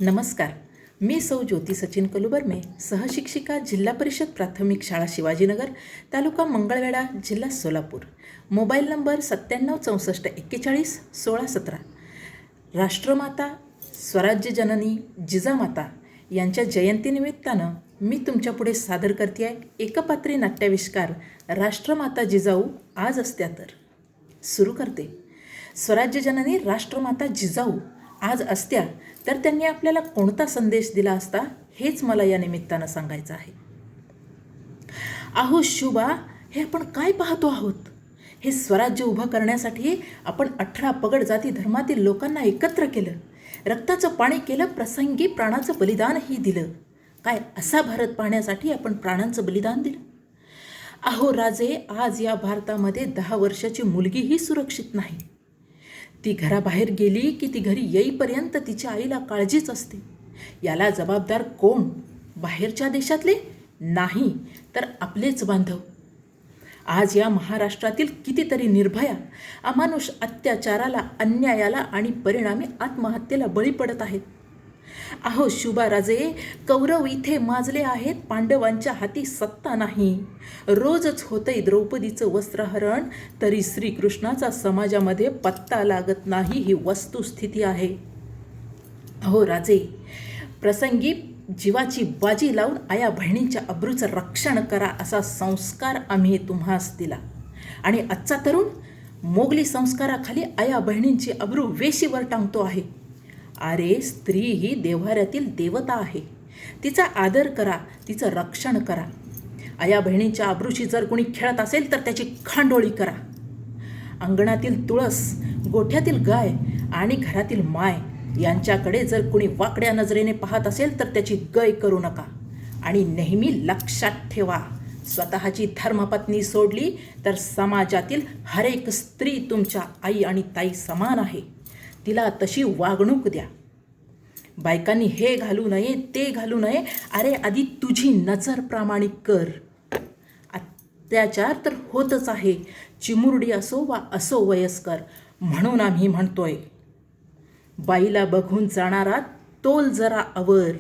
नमस्कार. मी सौ ज्योती सचिन कलुबर्मे, सहशिक्षिका, जिल्हा परिषद प्राथमिक शाळा शिवाजीनगर, तालुका मंगळवेढा, जिल्हा सोलापूर. Mobile number 9764411617. राष्ट्रमाता, स्वराज्य जननी, जिजामाता यांच्या जयंतीनिमित्तानं मी तुमच्यापुढे सादर करते आहे एकपात्री नाट्याविष्कार राष्ट्रमाता जिजाऊ आज असत्या तर. सुरू करते. स्वराज्य जननी राष्ट्रमाता जिजाऊ आज असत्या तर त्यांनी आपल्याला कोणता संदेश दिला असता हेच मला या निमित्तानं सांगायचं आहे. अहो शुभा, हे आपण काय पाहतो आहोत? हे स्वराज्य उभं करण्यासाठी आपण 18 पगड जाती धर्मातील लोकांना एकत्र केलं, रक्ताचं पाणी केलं, प्रसंगी प्राणाचं बलिदानही दिलं. काय असा भारत पाहण्यासाठी आपण प्राणांचं बलिदान दिलं? अहो राजे, आज या भारतामध्ये 10 वर्षाची मुलगीही सुरक्षित नाही. ती घराबाहेर गेली की ती घरी येईपर्यंत तिच्या आईला काळजीच असते. याला जबाबदार कोण? बाहेरच्या देशातले? नाही, तर आपलेच बांधव. आज या महाराष्ट्रातील कितीतरी निर्भया अमानुष अत्याचाराला, अन्यायाला आणि परिणामी आत्महत्येला बळी पडत आहेत. अहो शुभाराजे, कौरव इथे माजले आहेत, पांडवांच्या हाती सत्ता नाही. रोजच होतंय द्रौपदीचं वस्त्रहरण, तरी श्रीकृष्णाचा समाजामध्ये पत्ता लागत नाही. ही वस्तुस्थिती आहे. अहो राजे, प्रसंगी जीवाची बाजी लावून आया बहिणींच्या अब्रूचं रक्षण करा असा संस्कार आम्ही तुम्हास दिला, आणि आजचा तरुण मोगली संस्काराखाली आया बहिणींची अब्रू वेशीवर टांगतो आहे. अरे, स्त्री ही देव्हाऱ्यातील देवता आहे. तिचा आदर करा, तिचं रक्षण करा. आया बहिणींच्या अब्रूशी जर कोणी खेळत असेल तर त्याची खांडोळी करा. अंगणातील तुळस, गोठ्यातील गाय आणि घरातील माय यांच्याकडे जर कोणी वाकड्या नजरेने पाहत असेल तर त्याची गय करू नका. आणि नेहमी लक्षात ठेवा, स्वतःची धर्मपत्नी सोडली तर समाजातील हरेक स्त्री तुमच्या आई आणि ताई समान आहे. तिला तशी वागणूक द्या. बायकांनी हे घालू नये, ते घालू नये. अरे, आधी तुझी नजर प्रामाणिक कर. अत्याचार तर होतच आहे, चिमुरडी असो वा असो वयस्कर. म्हणून आम्ही म्हणतोय, बाईला बघून जाणारा तोल जरा आवर.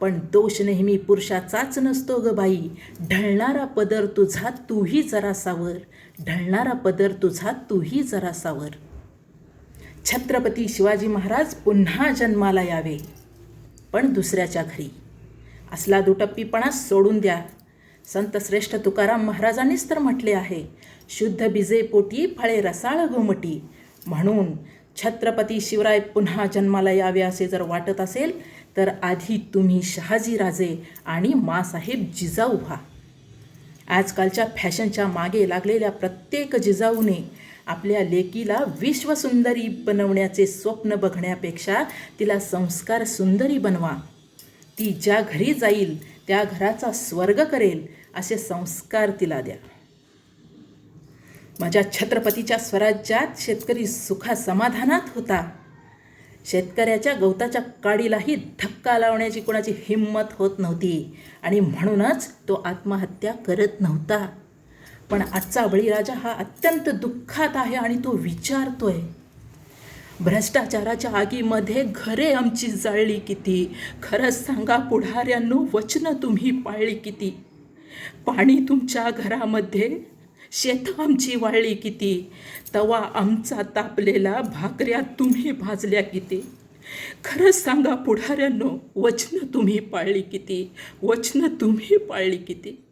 पण दोष नेहमी पुरुषाचाच नसतो ग बाई. ढळणारा पदर तुझा तूही जरा सावर. ढळणारा पदर तुझा तूही जरा सावर. छत्रपती शिवाजी महाराज पुन्हा जन्माला यावे, पण दुसऱ्याच्या घरी. असला दुटप्पीपणा सोडून द्या. संत श्रेष्ठ तुकाराम महाराजांनीच तर म्हटले आहे, शुद्ध बिजे पोटी फळे रसाळ गोमटी. म्हणून छत्रपती शिवराय पुन्हा जन्माला यावे असे जर वाटत असेल तर आधी तुम्ही शहाजीराजे आणि माँसाहेब जिजाऊ व्हा. आजकालच्या फॅशनच्या मागे लागलेल्या प्रत्येक जिजाऊने आपल्या लेकीला विश्वसुंदरी बनवण्याचे स्वप्न बघण्यापेक्षा तिला संस्कार सुंदरी बनवा. ती ज्या घरी जाईल त्या घराचा स्वर्ग करेल असे संस्कार तिला द्या. माझ्या छत्रपतीच्या स्वराज्यात शेतकरी सुखा समाधानात होता. शेतकऱ्याच्या गवताच्या काडीलाही धक्का लावण्याची कोणाची हिंमत होत नव्हती, आणि म्हणूनच तो आत्महत्या करत नव्हता. पण आजचा बळीराजा हा अत्यंत दुःखात आहे आणि तो विचारतोय, भ्रष्टाचाराच्या आगीमध्ये घरे आमची जाळली किती. खरंच सांगा पुढाऱ्यांनो, वचनं तुम्ही पाळली किती. पाणी तुमच्या घरामध्ये, शेत आमची वाळली किती. तवा आमचा तापलेला, भाकऱ्या तुम्ही भाजल्या किती. खरंच सांगा पुढाऱ्यांनो, वचनं तुम्ही पाळली किती. वचनं तुम्ही पाळली किती.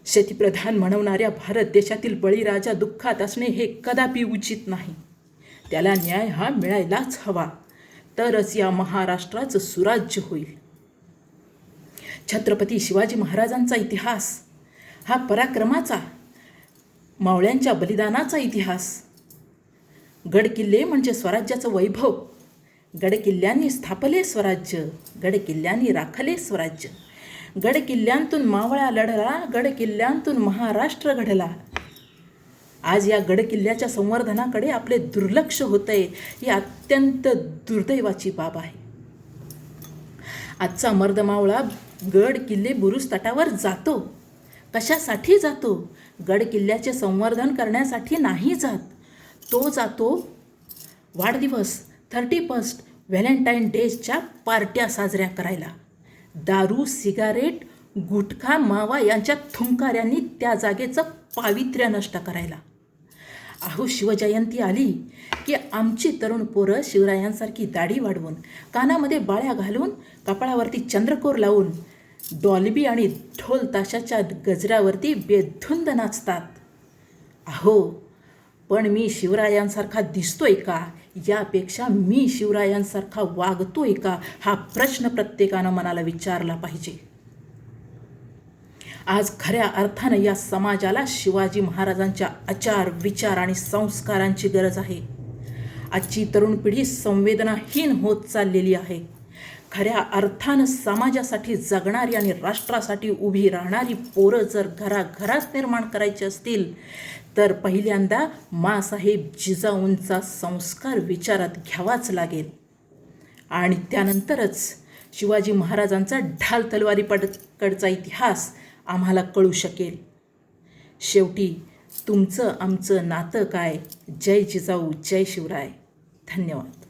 शेतीप्रधान म्हणवणाऱ्या भारत देशातील बळीराजा दुःखात असणे हे कदापि उचित नाही. त्याला न्याय हा मिळायलाच हवा, तरच या महाराष्ट्राचं सुराज्य होईल. छत्रपती शिवाजी महाराजांचा इतिहास हा पराक्रमाचा, मावळ्यांच्या बलिदानाचा इतिहास. गडकिल्ले म्हणजे स्वराज्याचं वैभव. गडकिल्ल्यांनी स्थापले स्वराज्य, गडकिल्ल्यांनी राखले स्वराज्य. गडकिल्ल्यांतून मावळा लढला, गडकिल्ल्यांतून महाराष्ट्र घडला. आज या गडकिल्ल्याच्या संवर्धनाकडे आपले दुर्लक्ष होतंय, ही अत्यंत दुर्दैवाची बाब आहे. आजचा मर्दमावळा गड किल्ले बुरुज तटावर जातो. कशासाठी जातो? गडकिल्ल्याचे संवर्धन करण्यासाठी नाही जात. तो जातो वाढदिवस, 31st, व्हॅलेंटाईन डेच्या पार्ट्या साजऱ्या करायला, दारू, सिगारेट, गुटखा, मावा यांच्या थुंकाऱ्यांनी त्या जागेचं पावित्र्य नष्ट करायला. अहो, शिवजयंती आली की आमची तरुण पोरं शिवरायांसारखी दाढी वाढवून, कानामध्ये बाळ्या घालून, कपाळावरती चंद्रकोर लावून, डॉल्बी आणि ढोल ताशाच्या गजरावरती बेधुंद नाचतात. अहो, पण मी शिवरायांसारखा दिसतोय का? यापेक्षा मी शिवरायांसारखा वागतोय का? हा प्रश्न प्रत्येकानं मनाला विचारला पाहिजे. आज खऱ्या अर्थानं या समाजाला शिवाजी महाराजांच्या आचार, विचार आणि संस्कारांची गरज आहे. आजची तरुण पिढी संवेदनाहीन होत चाललेली आहे. खऱ्या अर्थानं समाजासाठी जगणारी आणि राष्ट्रासाठी उभी राहणारी पोरं जर घराघरात निर्माण करायची असतील तर पहिल्यांदा माँसाहेब जिजाऊंचा संस्कार विचारात घ्यावाच लागेल आणि त्यानंतरच शिवाजी महाराजांचा ढाल तलवारीकडचा इतिहास आम्हाला कळू शकेल. शेवटी तुमचं आमचं नातं काय? जय जिजाऊ, जय शिवराय. धन्यवाद.